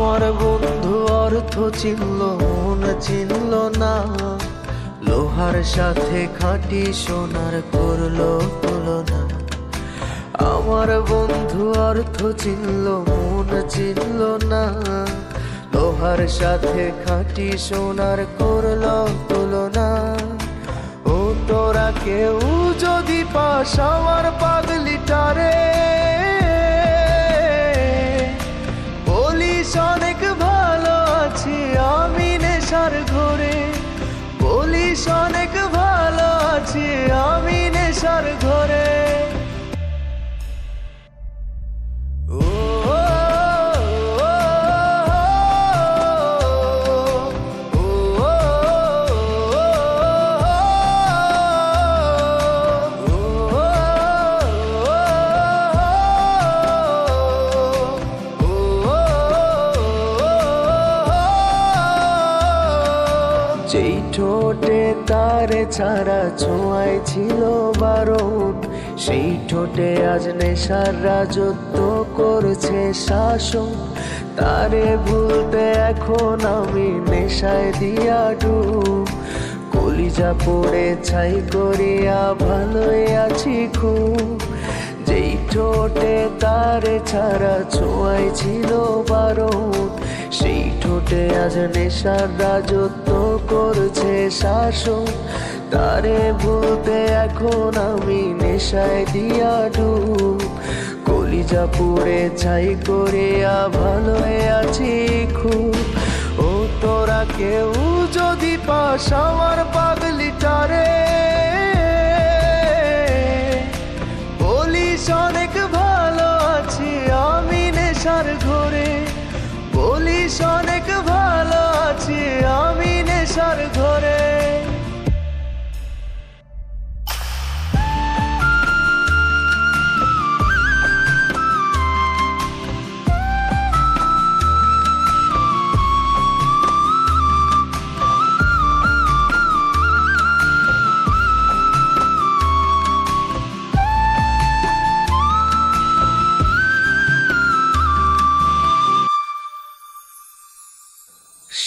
আমার বন্ধু অর্থ চিনল মন চিনল না, লোহার সাথে খাঁটি সোনার করলো তুলনা। আমার বন্ধু অর্থ চিনল মন চিনল না, লোহার সাথে খাঁটি সোনার করলো তুলনা। ও তোরা কেউ যদি পাস আমার পাগলিটারে, বলিস অনেক ভালো আছি আমি নেশার ঘরে, বলিস অনেক ভালো আছি আমি নেশার ঘরে। যেই ঠোঁটে তারে ছাড়া ছোঁয়ায় ছিল বারণ, সেই ঠোঁটে আজ নেশার রাজত্ব করছে শাসন। তারে ভুলতে এখন আমি নেশায় দিয়া ডুব, কলিজা পড়ে ছাই করিয়া ভালোই আছি খুব। যেই ঠোঁটে তারে ছাড়া ছোঁয়ায় ছিল বারণ, সেই ঠোঁটে আজ নেশার রাজত্ব করছে শাসন। তারে ভুলতে এখন আমি নেশায় দিয়া ডুব, কলিজা পুড়ে ছাই করিয়া ভালোই আছি খুব। ও তোরা কেউ যদি পাস আমার পাগলিটারে, বলিস অনেক ভালো আছি আমি নেশার ঘরে, বলিস অনেক ভালো আছি আমি নেশার ঘরে।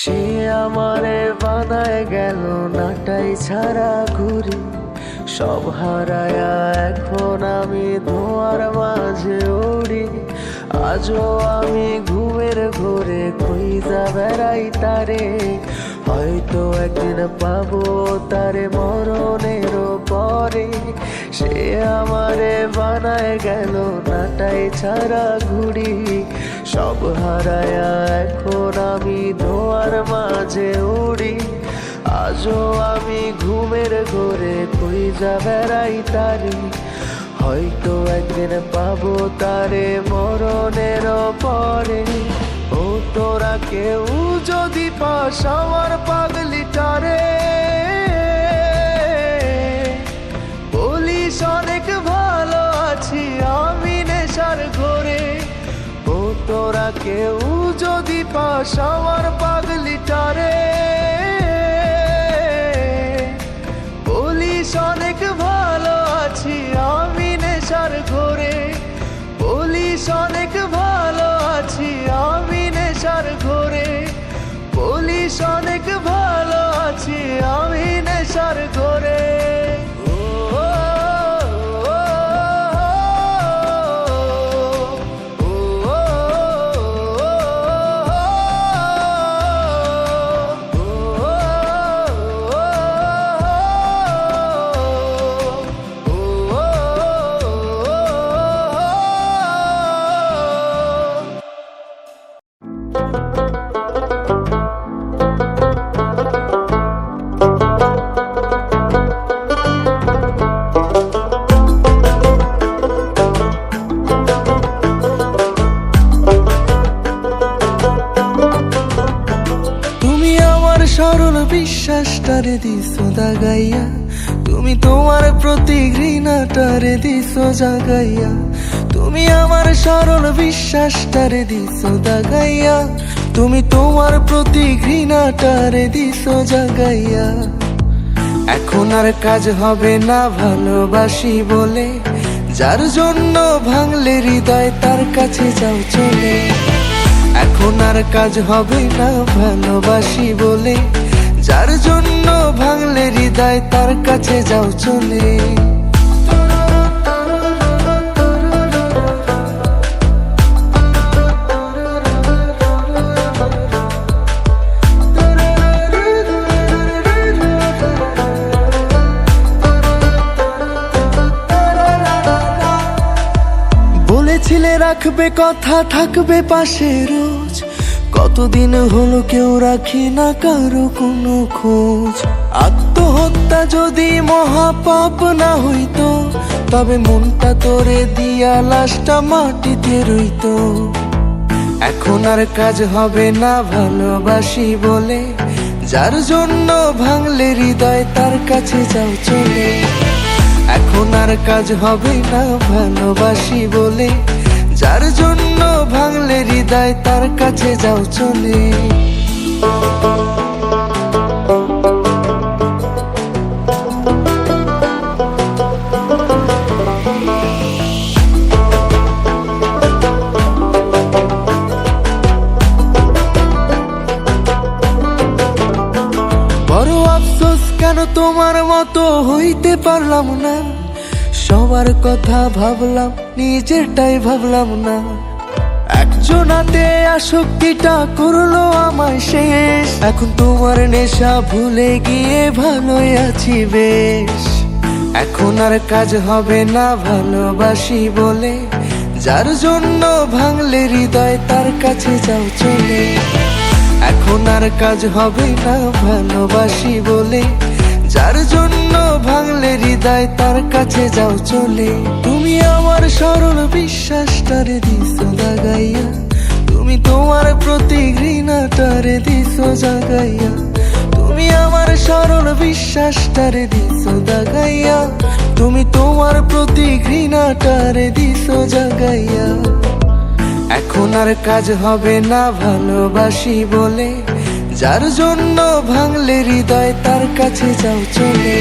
সে আমারে বানায় গেল নাটাই ছাড়া ঘুরি, সব হারায়া এখন আমি ধোঁয়ার মাঝে উড়ি। আজও আমি ঘুমের ঘোরে খুঁজা বেড়াই তারে, হয়তো একদিন পাবো তারে মরণের পরে। সে আমারে বানায় গেল নাটাই ছাড়া ঘুরি, সব হারায়া এখন আমি ধোঁয়ার মাঝে উড়ি। আজও আমি ঘুমের ঘোরে খুঁজা বেড়াই তারে, হয়তো একদিন পাবো তারে মরণের পরে। ও তোরা কেউ যদি পাস আমার পাগলিটারে, বলিস অনেক ভালো আছি আমি নেশার ঘরে। ও তোরা কেউ যদি পাস আমার পাগলিটারে, বলিস অনেক ভালো আছি আমি নেশার ঘরে, বলিস অনেক ভালো আছি আমি নেশার ঘরে, বলিস অনেক ভালো আছি আমি নেশার ঘরে। সরল বিশ্বাসটারে দিছো দাগাইয়া, তুমি তোমার প্রতি ঘৃণাটারে দিছো জাগাইয়া। তুমি আমার সরল বিশ্বাসটারে দিছো দাগাইয়া, তুমি তোমার প্রতি ঘৃণাটারে দিছো জাগাইয়া। এখন আর কাজ হবে না ভালোবাসি বলে, যার জন্য ভাঙলে হৃদয় তার কাছে যাও চলে। এখন আর কাজ হবে না ভালোবাসি বলে, যার জন্য ভাঙলে হৃদয় তার কাছে যাও চলে। বলেছিলে রাখবে কথা, থাকবে পাশে রোজ, কতদিন হলো কেউ রাখি না কারো কোনো খোঁজ। আত্মহত্যা যদি মহাপাপ না হইতো, তবে মনটা তোরে দিয়া লাশটা মাটিতে রইতো। এখন আর কাজ হবে না ভালোবাসি বলে, যার জন্য ভাঙলে হৃদয় তার কাছে যাও চলে। এখন আর কাজ হবে না ভালোবাসি বলে, যার জন্য ভাঙলে হৃদয় তার কাছে যাও চলে। বড় আফসোস কেন তোমার মতো হইতে পারলাম না, সবার কথা ভাবলাম নিজেরটাই ভাবলাম না। একজনাতে আসক্তিটা করলো আমায় শেষ, এখন তোমার নেশা ভুলে গিয়ে ভালোই আছি বেশ। এখন আর কাজ হবে না ভালোবাসি বলে, যার জন্য ভাঙলে হৃদয় তার কাছে যাও চলে। এখন আর কাজ হবে না ভালোবাসি বলে, যার জন্য ভাঙলে হৃদয় তার কাছে যাও চলে। তুমি আমার সরল বিশ্বাসটারে দিছো জাগাইয়া, তুমি তোমার প্রতি ঘৃণাটারে দিছো জাগাইয়া। তুমি আমার সরল বিশ্বাসটারে দিছো জাগাইয়া, তুমি তোমার প্রতি ঘৃণাটারে দিছো জাগাইয়া। এখন আর কাজ হবে না ভালোবাসি বলে, যার জন্য ভাঙলে হৃদয় তার কাছে যাও চলে।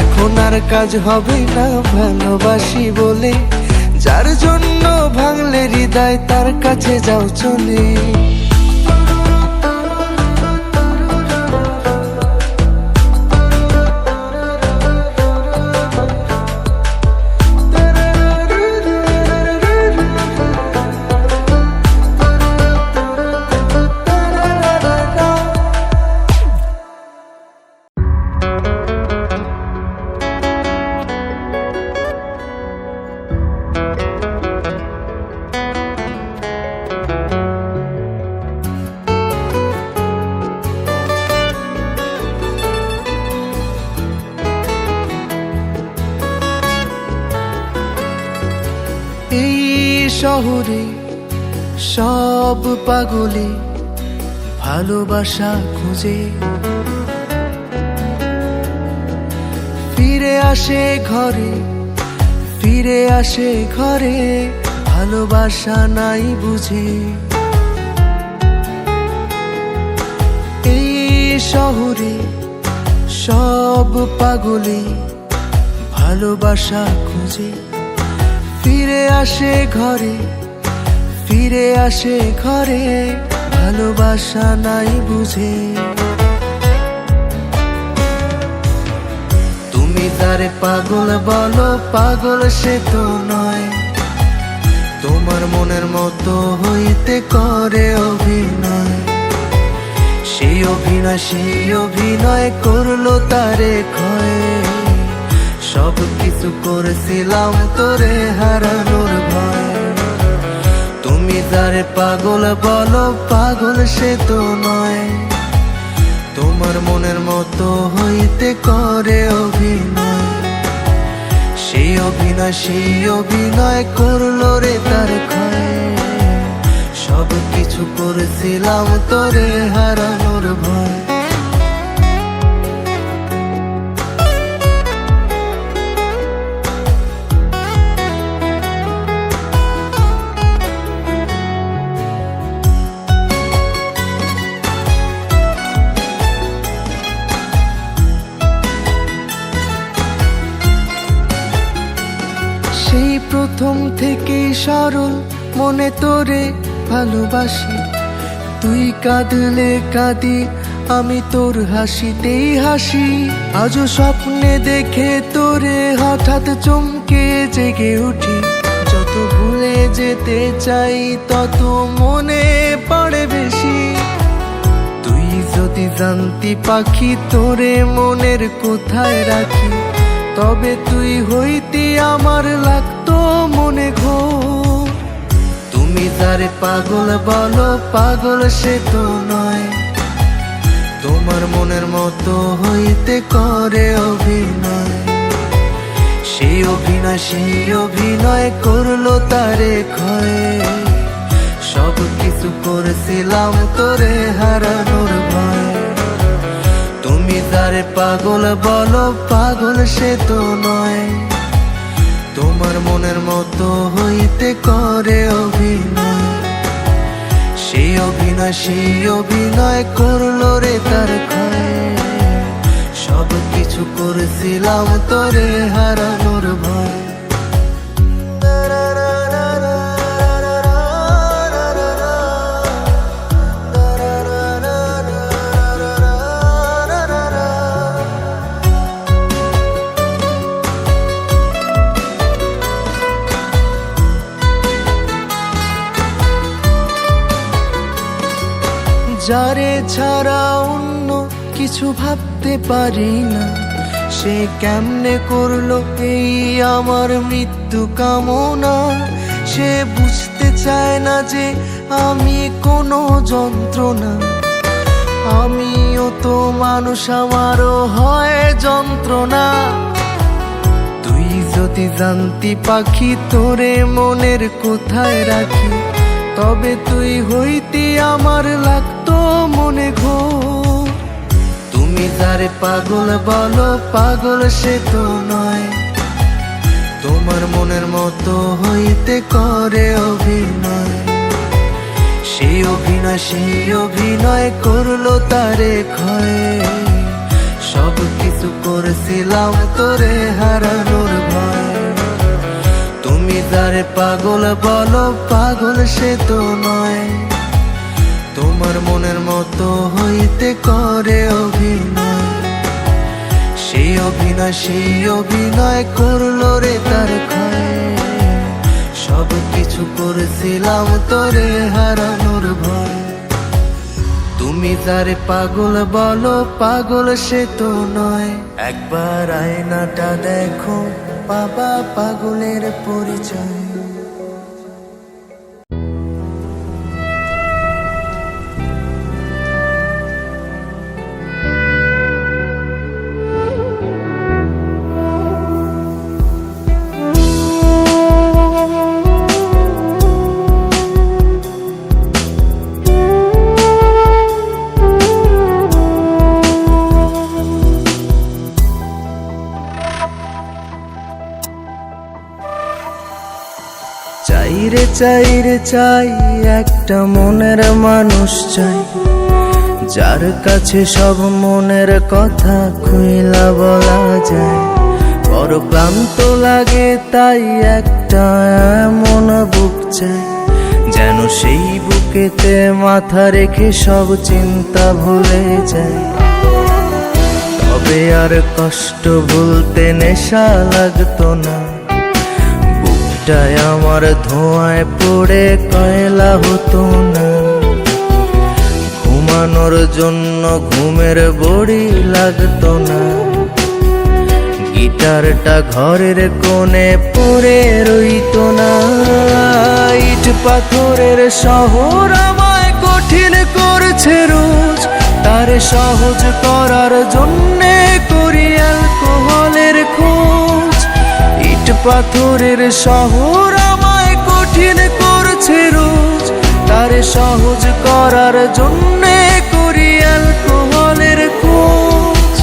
এখন আর কাজ হবে না ভালোবাসি বলে, যার জন্য ভাঙলে হৃদয় তার কাছে যাও চলে। এই শহরে সব পাগলে ভালোবাসা খুঁজে, ফিরে আসে ঘরে, ফিরে আসে ঘরে, ভালোবাসা নাই বুঝে। এই শহরে সব পাগলে ভালোবাসা খুঁজে, ফিরে আসে ঘরে, ফিরে আসে ঘরে, ভালোবাসা নাই বুঝে। তুমি তারে পাগল বলো, পাগল সে তো নয়, তোমার মনের মতো হইতে করে অভিনয়। সেই অভিনয়, সেই অভিনয় করলো তারে ক্ষয়। সব কিছু করেছিলাম তোরে হারানোর ভয়। তুমি যারে পাগল বলো, পাগল সে তো নয়, তোমার মনের মতো হইতে করে অভিনয়। সেই অভিনয়, সেই অভিনয় করলো রে তার ক্ষয়। সব কিছু করেছিলাম তোরে হারানোর ভয়। সেই প্রথম থেকেই সরল মনে তোরে ভালোবাসি। তুই কাঁদলে কাঁদি, আমি তোর হাসিতেই হাসি। আজও স্বপ্নে দেখে তোরে হঠাৎ চমকে জেগে উঠি। যত ভুলে যেতে চাই তত মনে পড়ে বেশি। তুই যদি জানতি পাখি তোরে মনের কোথায় রাখি, তবে তুই হইতি আমার লাগতো মনে ঘোর। তুমি যারে পাগল বলো, পাগল সে তো নয়। তোমার মনের মতো হইতে করে অভিনয়। সেই অভিনয় করলো তারে ক্ষয়। সব কিছু করেছিলাম তোরে হারানোর ভয়। তুমি যারে পাগল বলো, পাগল সে তো নয়। তোমার মনের মতো হইতে করে অভিনয়। সেই অভিনয় করলো রে তার ক্ষয়। সব কিছু করেছিলাম তোরে হারানোর ভয়। যারে ছাড়া অন্য কিছু ভাবতে পারি না, সে কেমনে করলো এই আমার মৃত্যু কামনা। সে বুঝতে চায় না যে আমি কোনো যন্ত্রণা। আমিও তো মানুষ, আমারও হয় যন্ত্রণা। তুই যদি জানতি পাখি তোরে মনের কোথায় রাখি, তবে তুই হইতি আমার লাগতো মনে ঘোর। তুমি যারে পাগল বলো, পাগল সে তো নয়। তোমার মনের মতো হইতে করে অভিনয়। সেই অভিনয় করলো তারে ক্ষয়। সব কিছু করেছিলাম তোরে হারানোর ভয়। তুমি যারে পাগল বলো, পাগল সে তো নয়। তোমার মনের মতো হইতে করে অভিনয়। সেই অভিনয় করলো রে তার ক্ষয়। সব কিছু করেছিলাম তোরে হারানোর ভয়। তুমি যারে পাগল বলো, পাগল সে তো নয়। একবার আয়নাটা দেখো, বাবা পাগলের পরিচয়। চাই একটা মনের মানুষ চাই, যার কাছে সব মনের কথা খুইলা বলা যায়। বড় ক্লান্ত লাগে তাই একটা এমন বুক চাই, যেন সেই বুকেতে মাথা রেখে সব চিন্তা ভুলে যায়। তবে আর কষ্ট ভুলতে নেশা লাগতো না, আমার ধোঁয়ায় পড়ে কয়লা হতো না। ঘুমানোর জন্য ঘুমের বড়ি লাগতো না, গিটারটা ঘরের কোণে পড়ে রইতো না। ইট পাথরের শহর আমায় কঠিন করছে রোজ, তারে সহজ করার জন্যে করি অ্যালকোহলের খোঁজ। ইট পাথরের শহর আমায় কঠিন করছে রোজ, তারে সহজ করার জন্যে করি অ্যালকোহলের খোঁজ।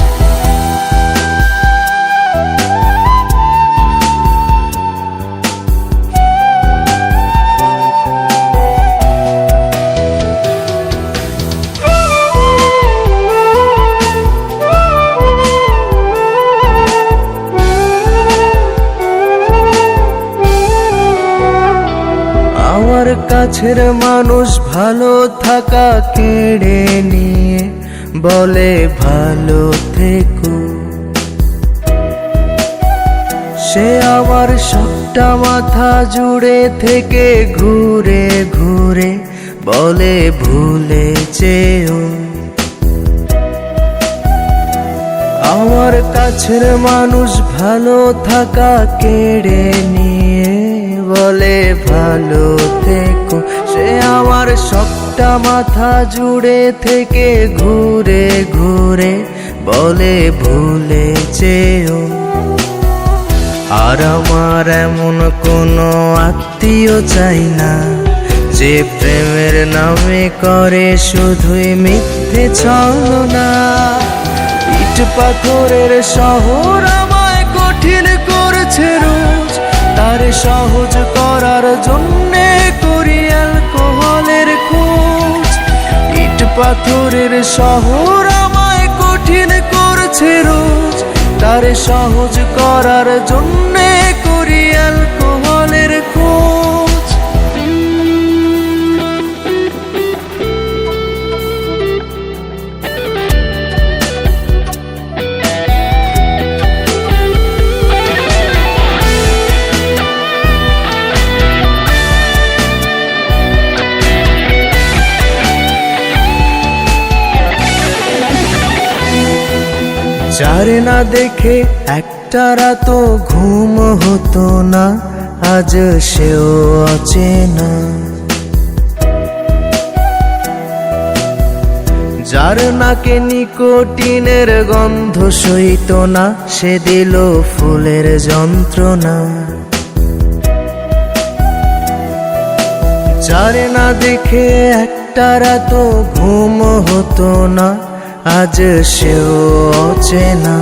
আমার কাছের মানুষ ভালো থাকা কেড়ে নিয়ে বলে ভালো থেকো। সে আমার সবটা মাথা জুড়ে থেকে ঘুরে ঘুরে বলে ভুলে যেও। আমার কাছের মানুষ ভালো থাকা কেড়ে নিয়ে বলে ভালো থেকো। সে আমার সবটা মাথা জুড়ে থেকে ঘুরে ঘুরে বলে ভুলে যেও। আর আমার এমন কোনো আত্মীয় চাই না যে প্রেমের নামে করে শুধুই মিথ্যে ছলনা। ইট পাথরের শহর আমায় কঠিন করছে রোজ, তার সহজ করার জন্যে করি অ্যালকোহলের খোঁজ। ইট পাথরের শহর আমায় কঠিন করছে রোজ, তার সহজ করার জন্যে করি অ্যালকোহলের খোঁজ। যারে না দেখে একটা রাতও ঘুম হতো না, আজ সেও অচেনা। যার নাকে নিকোটিনের গন্ধ সইত না, সে দিল ফুলের যন্ত্রণা। যারে না দেখে একটা রাতও ঘুম হতো না, আজ সেও অচেনা।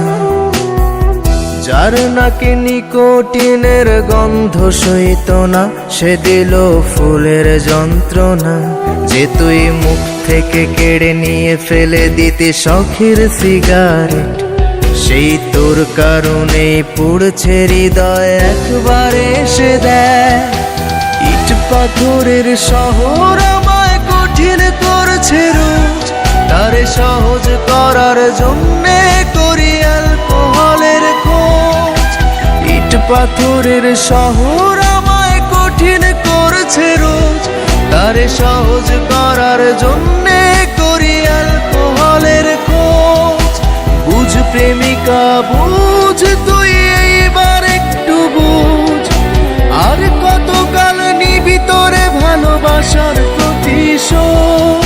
যার নাকে নিকোটিনের গন্ধ সইত না, সে দিল ফুলের যন্ত্রণা। যে তুই মুখ থেকে কেড়ে নিয়ে ফেলে দিতে শখের সিগারেট, সেই তোর কারণেই পুড়ছে হৃদয় একবারে এসে দেয়। ইট পাথরের শহর আমায় কঠিন করছে রোজ, তারে সহজ করার জন্যে করি অ্যালকোহলের খোঁজ। ইট পাথরের শহর আমায় কঠিন করছে রোজ, তারে সহজ করার জন্যে করি অ্যালকোহলের খোঁজ। বুঝ প্রেমিকা বুঝ, তুই এইবার একটু বুঝ। আর কতকাল নিবি তোরে ভালোবাসার প্রতিশোধ।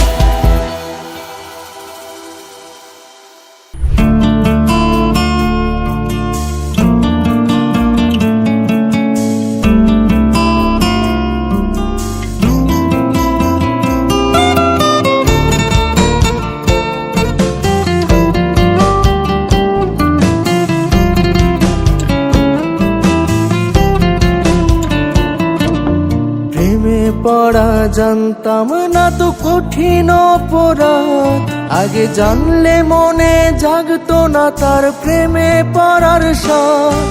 পড়া জানতাম না তো কঠিন অপরাধ, আগে জানলে মনে জাগতো না তার প্রেমে পড়ার স্বাদ।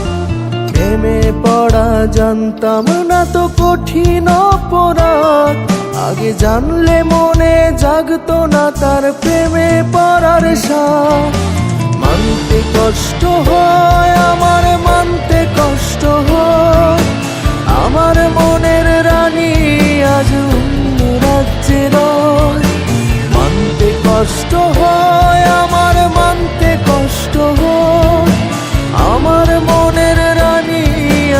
প্রেমে পড়া জানতাম না তো কঠিন অপরাধ, আগে জানলে মনে জাগতো না তার প্রেমে পড়ার স্বাদ। মানতে কষ্ট হয় আমার, মানতে কষ্ট হয় আমার মনের রানী আজ অন্য রাজ্যে রয়। মানতে কষ্ট হয় আমার, মানতে কষ্ট হয় আমার মনের রানী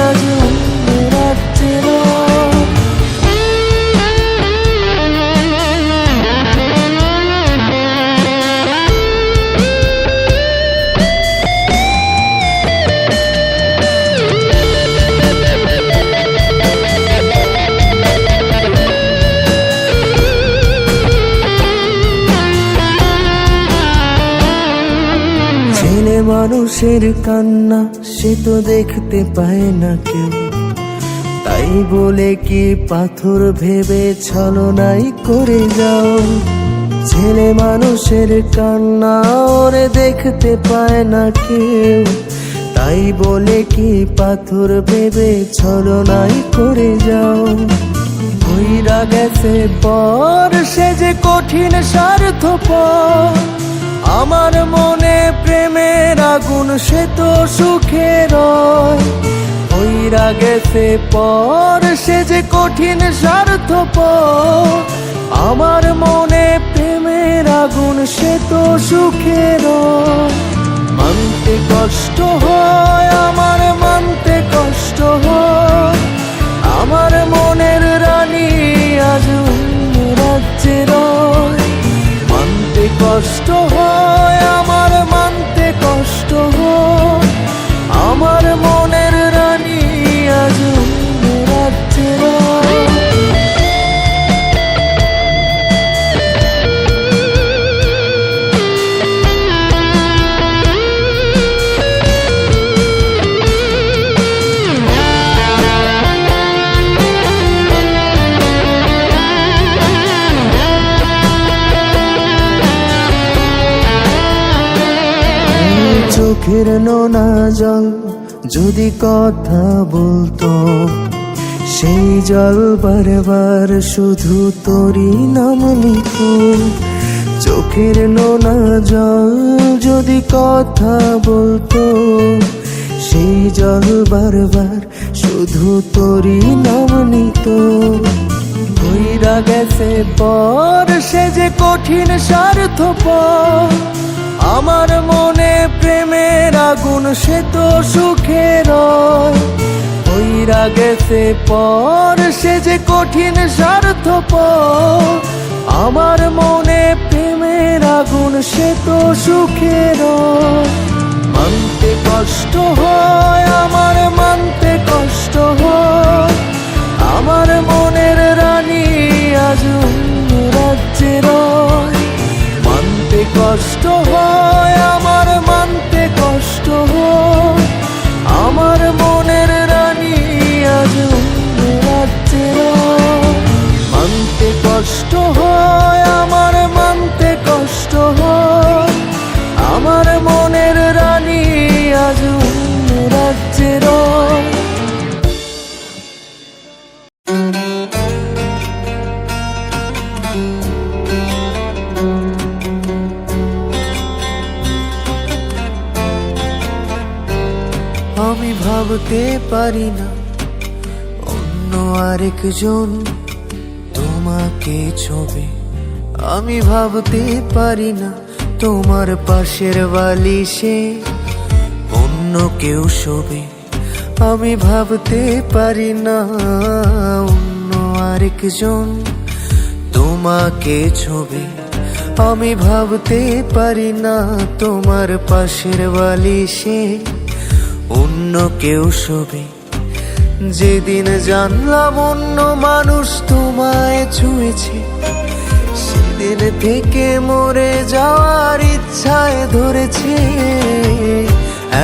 আজ অন্য রাজ্যে রয়। মানুষের কান্না সে তো দেখতে পায় না কেউ, তাই বলে কি পাথর ভেবে ছলনাই করে যাও। ছেলে মানুষের কান্না ওরে দেখতে পায় না কেউ, তাই বলে কি পাথর ভেবে ছলনাই করে যাও। হইরা গেছে পর সে যে কঠিন স্বার্থপর। আমার মনে প্রেমের আগুন সে তো সুখে রয়। হইরা গেছে পর সে যে কঠিন স্বার্থপর। আমার মনে প্রেমের আগুন সে তো সুখে রয়। মানতে কষ্ট হয় আমার, মানতে কষ্ট হয়। আমার মনের রানী আজ অন্য রাজ্যে রয়। মানতে কষ্ট হয় আমার, মানতে কষ্ট হয়। আমার মনের রানী আজ অন্য রাজ্যে রয়। চোখের নোনা জল যদি কথা বলতো, সেই জল বারবার শুধু তোরই নাম লিখতো। চোখের নোনা জল যদি কথা বলতো, সেই জল বারবার শুধু তোরই নাম নিত। হইরা গেছে পর সে যে কঠিন স্বার্থপর। আমার মনে প্রেমের আগুন সে তো সুখে রয়। হইরা গেছে পর সে যে কঠিন স্বার্থপর। আমার মনে প্রেমের আগুন সে তো সুখে রয়। মানতে কষ্ট হয় আমার, মানতে কষ্ট হয়। আমার মনের রানী আজ অন্য রাজ্যে রয়। মানতে কষ্ট হয় আমার, মানতে কষ্ট হয়। আমার মনের রানী আজ অন্য রাজ্যে রয়। মানতে কষ্ট হয় আমার, মানতে কষ্ট হয়। আমার মনের রানী আজ অন্য রাজ্যে রয়। আমি ভাবতে পারি না অন্য আরেকজন তোমাকে ছবে। আমি ভাবতে পারি না তোমার পাশের বালিশে অন্য কেউ শোবে। আমি ভাবতে পারি না অন্য আরেকজন তোমাকে ছবে। আমি ভাবতে পারি না তোমার পাশের বালিশে অন্য কেউ শোবে। যেদিন জানলাম অন্য মানুষ তোমায় ছুঁয়েছে, সেদিন থেকে মরে যাওয়ার ইচ্ছায় ধরেছে।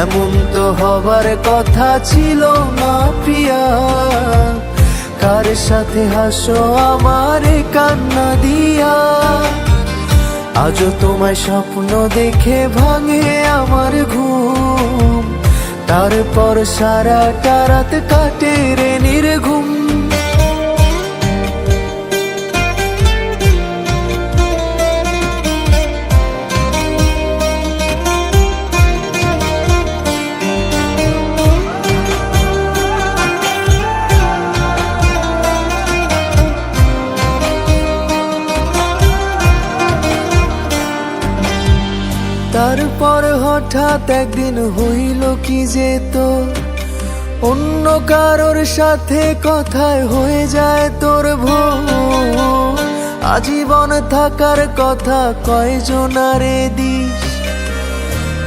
এমন তো হবার কথা ছিল না প্রিয়া। কার সাথে হাসো আমারে কান্না দিয়া। আজও তোমায় স্বপ্ন দেখে ভাঙে আমার ঘুম। তারপর সারাটা রাত কাটে রে নির্ঘুম। তারপর হঠাৎ একদিন হইল কি যে তোর অন্য কারোর সাথে কথায় হয়ে যায় তোর ভোর। আজীবন থাকার কথা কয়জনারে দিস,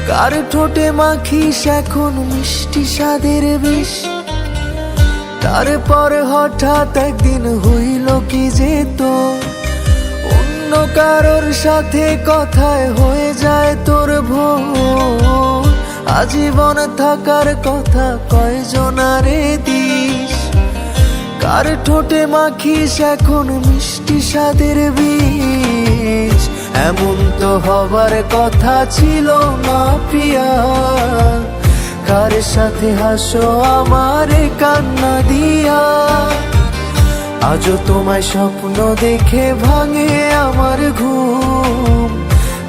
কার ঠোঁটে মাখিস এখন মিষ্টি স্বাদের বিষ। তারপর হঠাৎ একদিন হইল কি যে তোর অন্য কারোর সাথে কথায় হয়ে যায় তোর ভোর। আজীবন থাকার কথা কয়জনারে দিস, কার ঠোঁটে মাখিস এখন মিষ্টি স্বাদের বিষ। এমন তো হবার কথা ছিল না প্রিয়া। কার সাথে হাসো আমারে কান্না দিয়া। আজও তোমায় স্বপ্ন দেখে ভাঙে আমার ঘুম,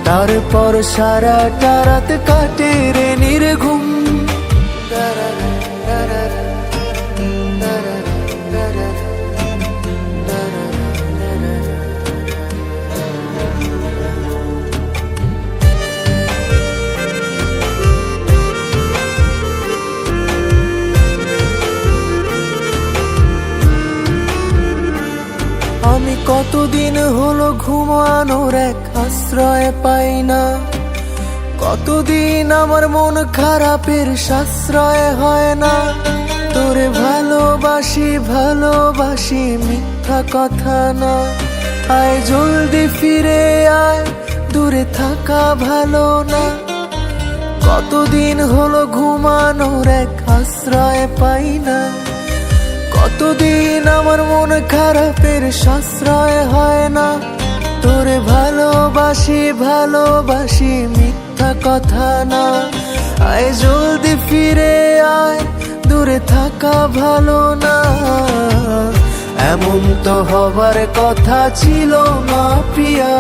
তারপর সারাটা রাত কাটে রে নির্ঘুম। আমি কতদিন হলো ঘুমানোর এক আশ্রয় পাই না, কতদিন আমার মন খারাপের সাশ্রয় হয় না। তোরে ভালোবাসি ভালোবাসি মিথ্যা কথা না, আয় জলদি ফিরে আয়, দূরে থাকা ভালো না। কতদিন হলো ঘুমানোর এক আশ্রয় পাই না, কতদিন আমার মন খারাপের সাশ্রয় হয় না। তোরে ভালোবাসি ভালোবাসি মিথ্যা কথা না, আয় জলদি ফিরে আয়, দূরে থাকা ভালো না। এমন তো হবার কথা ছিল না প্রিয়া,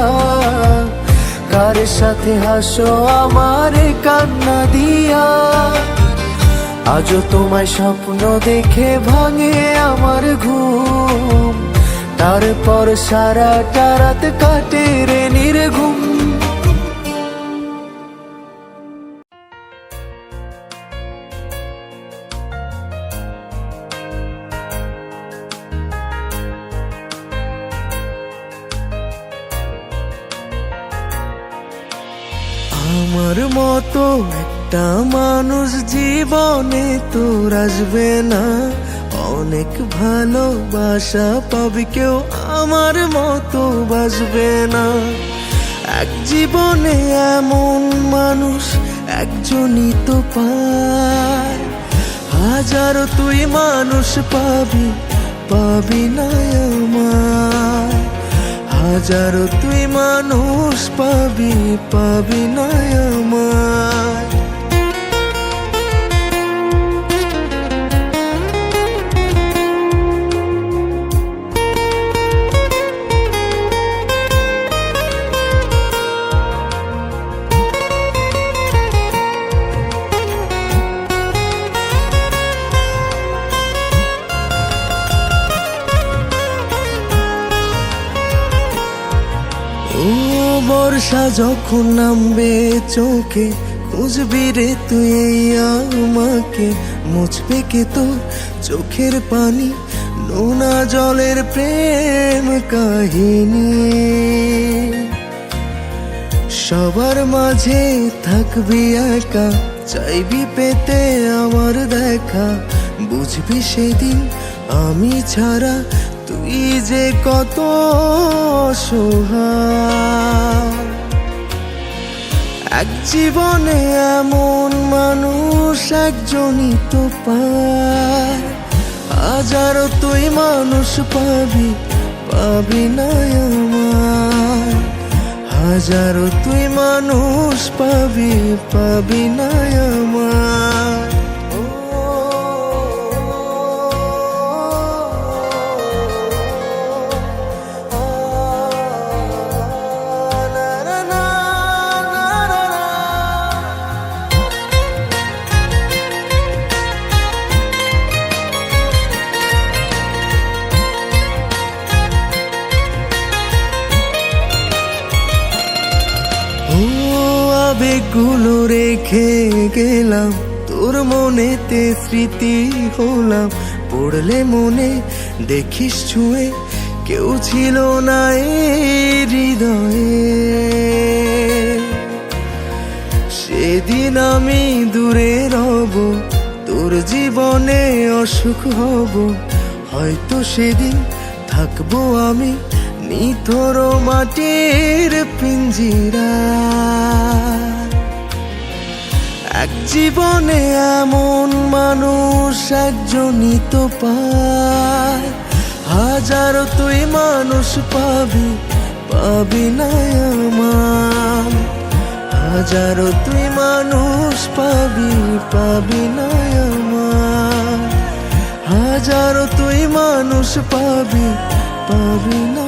কার সাথে হাসো আমারে কান্না দিয়া। আজও তোমায় স্বপ্ন দেখে ভাঙে আমার ঘুম, তারপর সারাটা রাত কাটে রে নির্ঘুম। আমার মতো একটা মানুষ জীবনে তোর আসবে না, অনেক ভালোবাসা পাবি কেউ আমার মতো বাসবে না। এক জীবনে এমন মানুষ একজনই তো পায়, হাজারো তুই মানুষ পাবি, পাবি না আমায়। হাজারো তুই মানুষ পাবি, পাবি না আমায়। ও বর্ষা যখন নামবে চোখে, খুঁজবি রে তুই আমাকে, মুছবে কে তোর চোখের পানি, নোনা জলের প্রেম কাহিনী। সবার মাঝে থাকবি একা, চাইবি পেতে আমার দেখা, বুঝবি সেদিন আমি ছাড়া তুই যে কত অসহায়। এক জীবনে এমন মানুষ একজনই তো পায়, হাজারো তুই মানুষ পাবি, পাবি না আমায়। হাজারো তুই মানুষ পাবি, পাবি না আমায়। আবেগগুলো রেখে গেলাম তোর মনেতে, স্মৃতি হলাম পড়লে মনে, দেখিস ছুঁয়ে কেউ ছিল না এই হৃদয়ে। সেদিন আমি দূরে রব, তোর জীবনে অসুখ হব, হয়তো সেদিন থাকবো আমি নিথর মাটির পিঞ্জিরা। এক জীবনে এমন মানুষ একজনই তো পায়, হাজারো তুই মানুষ পাবি, পাবি না আমায়। হাজারো তুই মানুষ পাবি, পাবি না আমায়। হাজারো তুই মানুষ পাবি পাবি না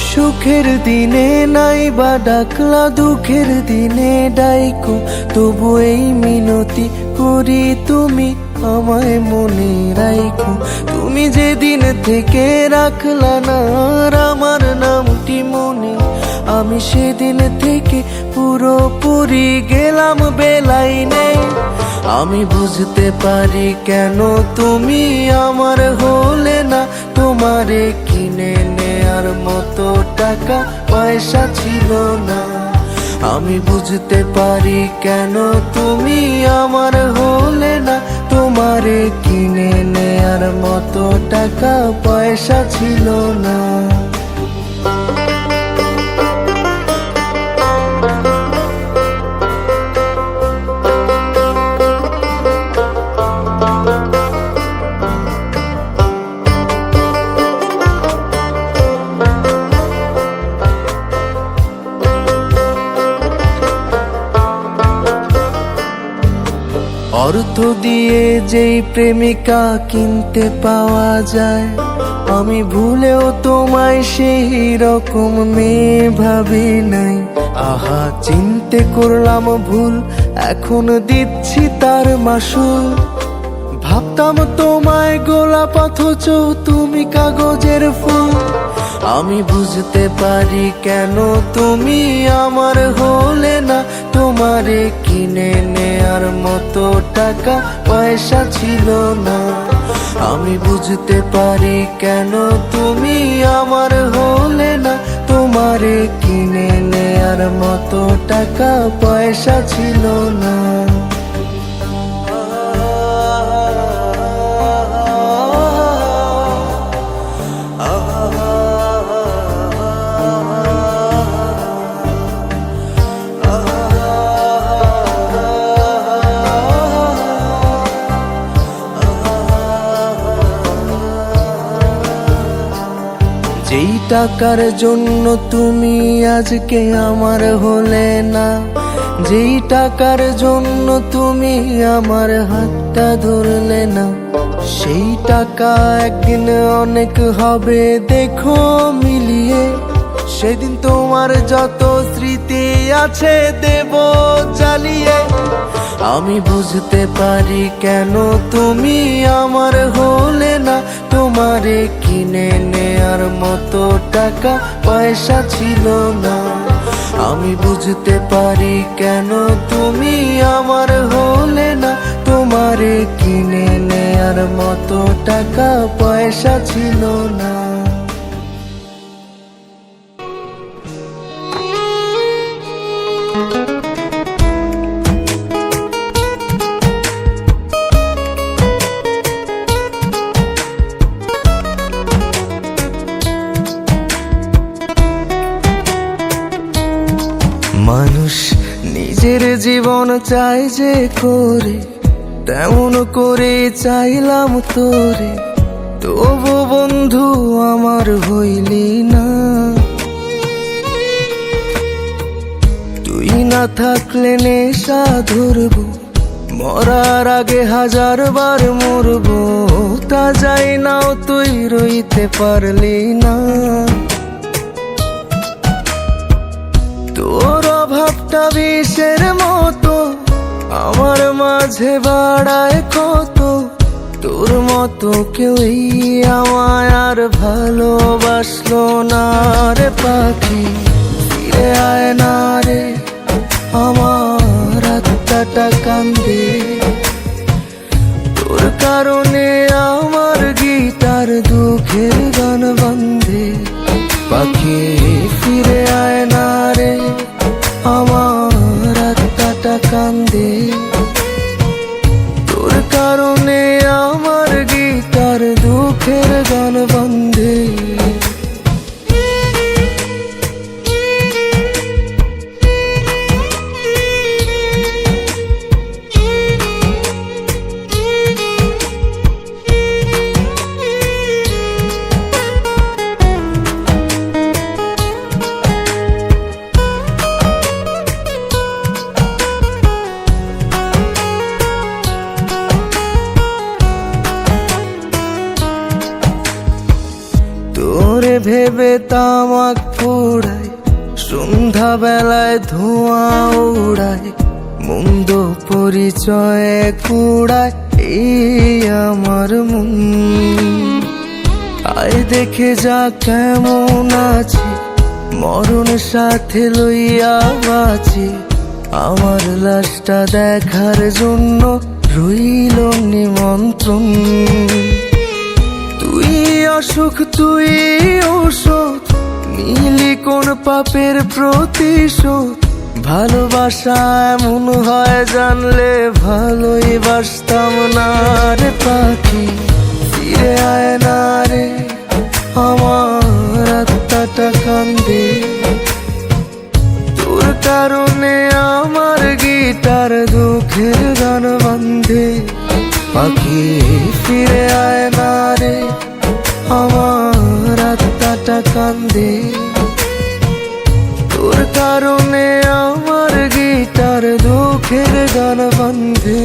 সুখের দিনে নাই বা ডাকলা, দুঃখের দিনে ডাইকো, তবু এই মিনতি করি তুমি আমায় মনে রাইখো। তুমি যেদিন থেকে রাখলা না আমার নামটি মনে, আমি সেদিন থেকে পুরোপুরি গেলাম বেলাইনে। আমি বুঝতে পারি কেন তুমি আমার হলে না, তোমারে কিনে নেয়ার মতো টাকা পয়সা ছিল না। আমি বুঝতে পারি কেন তুমি আমার হলে না, তোমারে কিনে নেয়ার মতো টাকা পয়সা ছিল না। অর্থ দিয়ে যেই প্রেমিকা কিনতে পাওয়া যায়, আমি ভুলেও তোমায় সেই রকম মেয়ে ভাবি নাই। আহা চিনতে করলাম ভুল, এখন দিচ্ছি তার মাসুল। ভাবতাম তোমায় গোলাপ অথচ তুমি কাগজের ফুল। আমি বুঝতে পারি কেন তুমি আমার হলে না, তোমারে কিনে নেয়ার মতো টাকা পয়সা ছিল না। আমি বুঝতে পারি কেন তুমি আমার হলে না, তোমারে কিনে নেয়ার মতো টাকা পয়সা ছিল না। যেই টাকার জন্য তুমি আজকে আমার হলে না, যেই টাকার জন্য তুমি আমার হাতটা ধরলে না, সেই টাকা একদিন অনেক হবে দেখো মিলিয়ে। সেদিন তোমার যত স্মৃতি আছে দেব জ্বালিয়ে। আমি বুঝতে পারি কেন তুমি আমার হলে না, তোমারে কিনে নেয়ার মতো টাকা পয়সা ছিল না। আমি বুঝতে পারি কেন তুমি আমার হলে না, তোমারে কিনে নেয়ার মতো টাকা পয়সা ছিল না। মানুষ নিজের জীবন চায় যে করে, তেমন করে চাইলাম তোরে, তবু বন্ধু আমার হইলি না। তুই না থাকলে নেশা ধরবো, মরার আগে 1000 বার মরবো, তা যাই নাও তুই রইতে পারলি না। তোর অভাবটা বিষের মতো আমার মাঝে বাড়ায় কত, তোর মতো কেউই আমায় আর ভালোবাসলো না রে পাখি। ফিরে আয় না রে আমার আত্মাটা কান্দে, তোর কারণে আমার গিটার দুঃখের গান বন্ধে। পাখি ফিরে আয় না রে আমার আত্মাটা কান্দে, তোর কারণে আমার গিটার দুঃখের গান বন্ধে। তোরে ভেবে তামাক পোড়ায়, সন্ধ্যা বেলায় ধোঁয়া উড়ায়, মন্দ পরিচয়ে কুড়ায় এই আমার মন। আয় দেখে যা কেমন আছি, মরণ সাথে লইয়া বাঁচি, আমার লাশটা দেখার জন্য রইল নিমন্ত্রণ। তুই অসুখ তুই ঔষধ, নীলি কোন পাপের প্রতিশোধ। ভালোবাসা এমন হয় জানলে ভালোই বাসতাম না রে পাখি। ফিরে আয় না রে আমার আত্মাটা কান্দে, তোর কারণে আমার গিটার দুঃখের গান বান্ধে। পাখি ফিরে আয় না রে আমার আত্মাটা কান্দে, তোর কারণে আমার গিটার দুঃখের গান বান্ধে।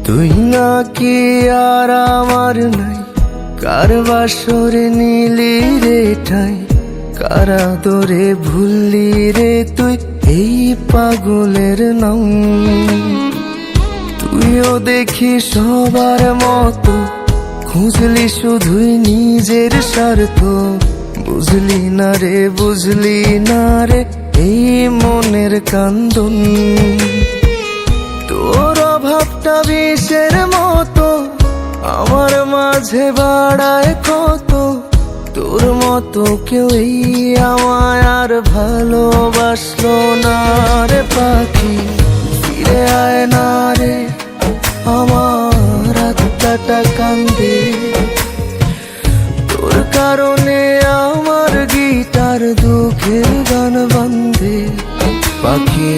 তুই নাকি আর আমার নাই, কার বাসরে নিলি রে ঠাই, কারা দরে ভুললি রে তুই এই পাগলের নাম। তুইও দেখি সবার মতো খুঁজলি শুধুই নিজের স্বার্থ, বুঝলি না রে বুঝলি না রে এই মনের কান্দন। তোর অভাবটা বিষের মতো আমার মাঝে বাড়ায় কত, তোর মতো কেউ এই আমায় আর ভালোবাসলো না রে পাখি। ফিরে আয় না রে আমার আত্মাটা কান্দে, তোর কারণে আমার গিটার দুঃখের গান বান্ধে। পাখি